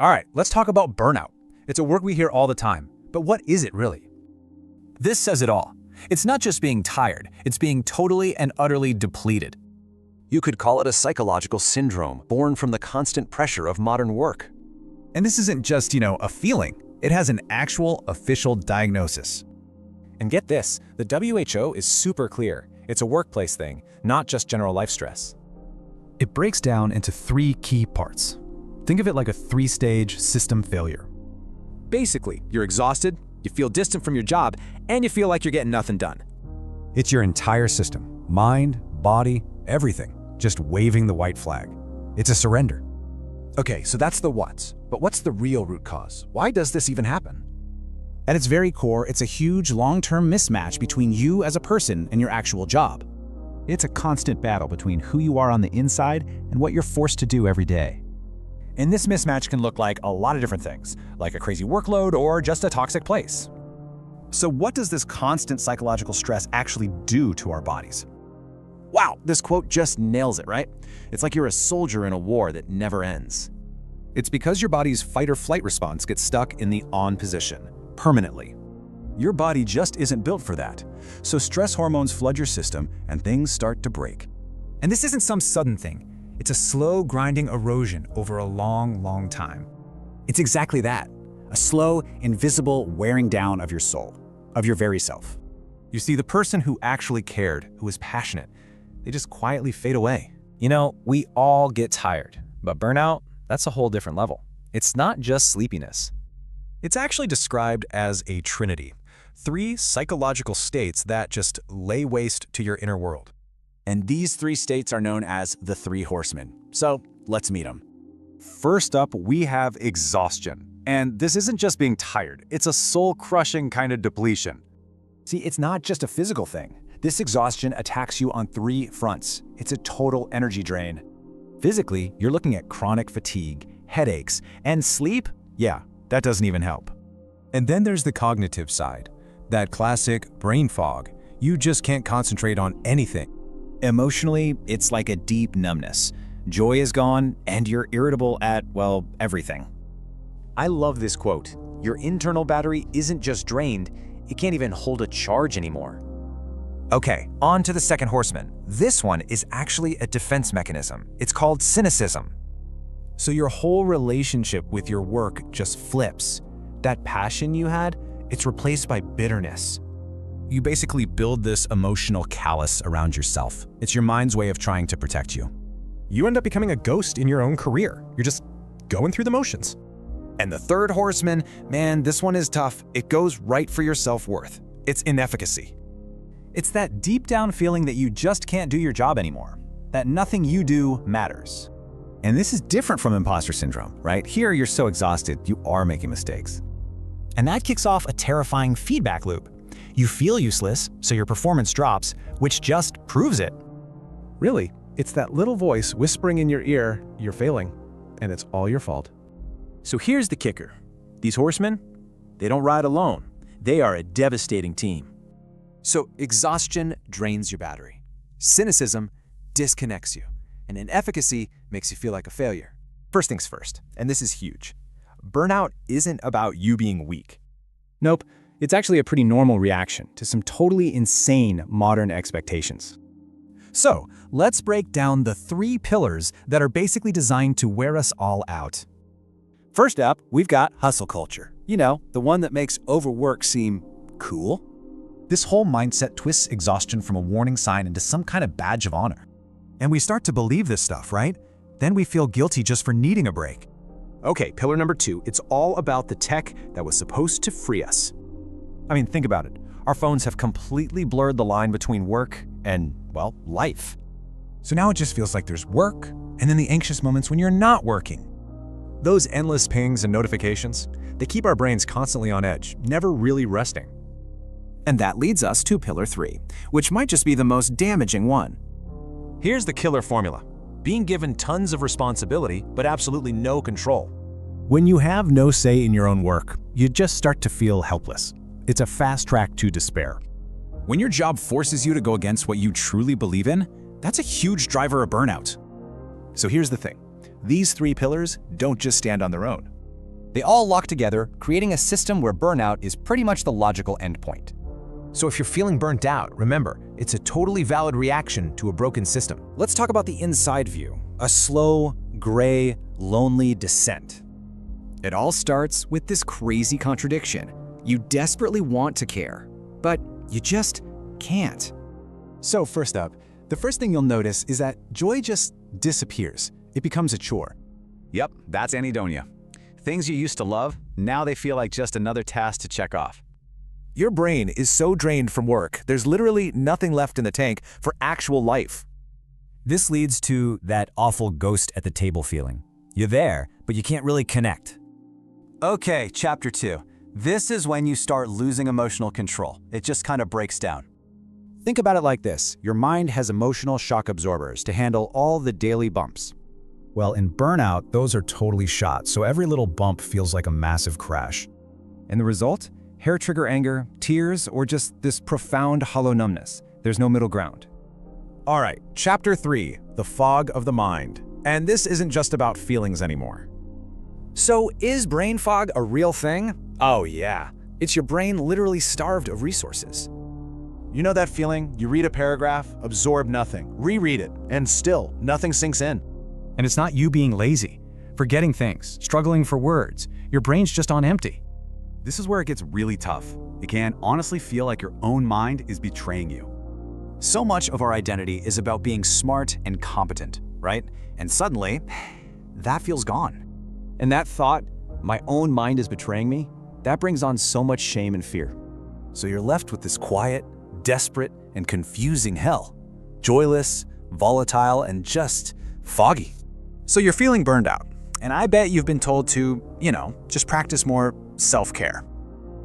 All right, let's talk about burnout. It's a word we hear all the time, but what is it really? This says it all. It's not just being tired, it's being totally and utterly depleted. You could call it a psychological syndrome born from the constant pressure of modern work. And this isn't just, a feeling. It has an actual official diagnosis. And get this, the WHO is super clear. It's a workplace thing, not just general life stress. It breaks down into 3 key parts. Think of it like a 3-stage system failure. Basically, you're exhausted, you feel distant from your job, and you feel like you're getting nothing done. It's your entire system, mind, body, everything, just waving the white flag. It's a surrender. Okay, so that's the what. But what's the real root cause? Why does this even happen? At its very core, it's a huge long-term mismatch between you as a person and your actual job. It's a constant battle between who you are on the inside and what you're forced to do every day. And this mismatch can look like a lot of different things, like a crazy workload or just a toxic place. So what does this constant psychological stress actually do to our bodies? Wow, this quote just nails it, right? It's like you're a soldier in a war that never ends. It's because your body's fight or flight response gets stuck in the on position, permanently. Your body just isn't built for that. So stress hormones flood your system and things start to break. And this isn't some sudden thing. It's a slow, grinding erosion over a long, long time. It's exactly that. A slow, invisible wearing down of your soul, of your very self. You see, the person who actually cared, who was passionate, they just quietly fade away. We all get tired, but burnout, that's a whole different level. It's not just sleepiness. It's actually described as a trinity. 3 psychological states that just lay waste to your inner world. And these 3 states are known as the Three Horsemen. So let's meet them. First up, we have exhaustion. And this isn't just being tired, it's a soul-crushing kind of depletion. See, it's not just a physical thing. This exhaustion attacks you on 3 fronts. It's a total energy drain. Physically, you're looking at chronic fatigue, headaches, and sleep? Yeah, that doesn't even help. And then there's the cognitive side, that classic brain fog. You just can't concentrate on anything. Emotionally, it's like a deep numbness. Joy is gone, and you're irritable at, well, everything. I love this quote. Your internal battery isn't just drained, it can't even hold a charge anymore. Okay, on to the second horseman. This one is actually a defense mechanism. It's called cynicism. So your whole relationship with your work just flips. That passion you had, it's replaced by bitterness. You basically build this emotional callus around yourself. It's your mind's way of trying to protect you. You end up becoming a ghost in your own career. You're just going through the motions. And the third horseman, man, this one is tough. It goes right for your self-worth. It's inefficacy. It's that deep down feeling that you just can't do your job anymore, that nothing you do matters. And this is different from imposter syndrome, right? Here, you're so exhausted, you are making mistakes. And that kicks off a terrifying feedback loop. You feel useless, so your performance drops, which just proves it. Really, it's that little voice whispering in your ear, you're failing, and it's all your fault. So here's the kicker. These horsemen, they don't ride alone. They are a devastating team. So exhaustion drains your battery. Cynicism disconnects you. And inefficacy makes you feel like a failure. First things first, and this is huge. Burnout isn't about you being weak. Nope, it's actually a pretty normal reaction to some totally insane modern expectations. So, let's break down the 3 pillars that are basically designed to wear us all out. First up, we've got hustle culture. The one that makes overwork seem cool. This whole mindset twists exhaustion from a warning sign into some kind of badge of honor. And we start to believe this stuff, right? Then we feel guilty just for needing a break. Okay, pillar number 2, it's all about the tech that was supposed to free us. I mean, think about it. Our phones have completely blurred the line between work and, well, life. So now it just feels like there's work, and then the anxious moments when you're not working. Those endless pings and notifications, they keep our brains constantly on edge, never really resting. And that leads us to pillar 3, which might just be the most damaging one. Here's the killer formula. Being given tons of responsibility, but absolutely no control. When you have no say in your own work, you just start to feel helpless. It's a fast track to despair. When your job forces you to go against what you truly believe in, that's a huge driver of burnout. So here's the thing. These 3 pillars don't just stand on their own. They all lock together, creating a system where burnout is pretty much the logical endpoint. So if you're feeling burnt out, remember, it's a totally valid reaction to a broken system. Let's talk about the inside view, a slow, gray, lonely descent. It all starts with this crazy contradiction. You desperately want to care, but you just can't. So first up, the first thing you'll notice is that joy just disappears. It becomes a chore. Yep, that's anhedonia. Things you used to love, now they feel like just another task to check off. Your brain is so drained from work, there's literally nothing left in the tank for actual life. This leads to that awful ghost at the table feeling. You're there, but you can't really connect. Okay, chapter 2. This is when you start losing emotional control. It just kind of breaks down. Think about it like this. Your mind has emotional shock absorbers to handle all the daily bumps. Well, in burnout, those are totally shot, so every little bump feels like a massive crash. And the result? Hair-trigger anger, tears, or just this profound hollow numbness. There's no middle ground. All right, chapter 3, the fog of the mind. And this isn't just about feelings anymore. So is brain fog a real thing? Oh yeah, it's your brain literally starved of resources. You know that feeling? You read a paragraph, absorb nothing, reread it, and still nothing sinks in. And it's not you being lazy, forgetting things, struggling for words. Your brain's just on empty. This is where it gets really tough. It can honestly feel like your own mind is betraying you. So much of our identity is about being smart and competent, right? And suddenly, that feels gone. And that thought, my own mind is betraying me, that brings on so much shame and fear. So you're left with this quiet, desperate, and confusing hell. Joyless, volatile, and just foggy. So you're feeling burned out, and I bet you've been told to, just practice more self-care.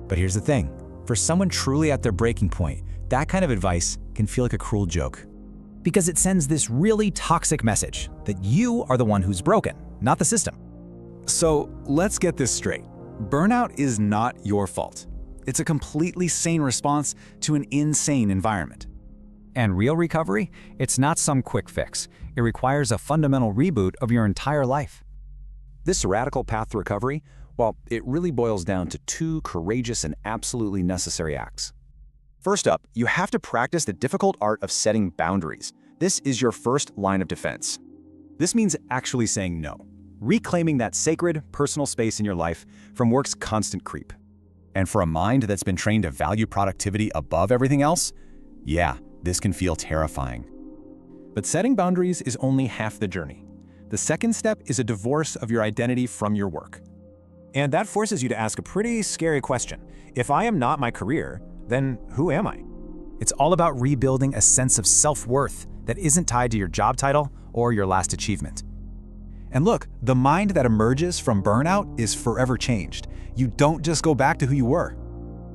But here's the thing. For someone truly at their breaking point, that kind of advice can feel like a cruel joke. Because it sends this really toxic message that you are the one who's broken, not the system. So let's get this straight. Burnout is not your fault. It's a completely sane response to an insane environment. And real recovery, it's not some quick fix. It requires a fundamental reboot of your entire life. This radical path to recovery, well, it really boils down to 2 courageous and absolutely necessary acts. First up, you have to practice the difficult art of setting boundaries. This is your first line of defense. This means actually saying no, reclaiming that sacred, personal space in your life from work's constant creep. And for a mind that's been trained to value productivity above everything else, yeah, this can feel terrifying. But setting boundaries is only half the journey. The second step is a divorce of your identity from your work. And that forces you to ask a pretty scary question. If I am not my career, then who am I? It's all about rebuilding a sense of self-worth that isn't tied to your job title or your last achievement. And look, the mind that emerges from burnout is forever changed. You don't just go back to who you were.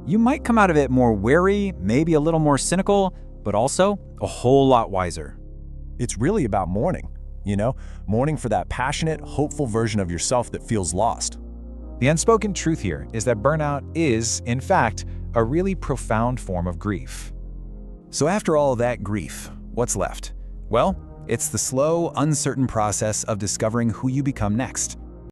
You might come out of it more wary, maybe a little more cynical, but also a whole lot wiser. It's really about mourning, mourning for that passionate, hopeful version of yourself that feels lost. The unspoken truth here is that burnout is, in fact, a really profound form of grief. So after all that grief, what's left? Well, it's the slow, uncertain process of discovering who you become next.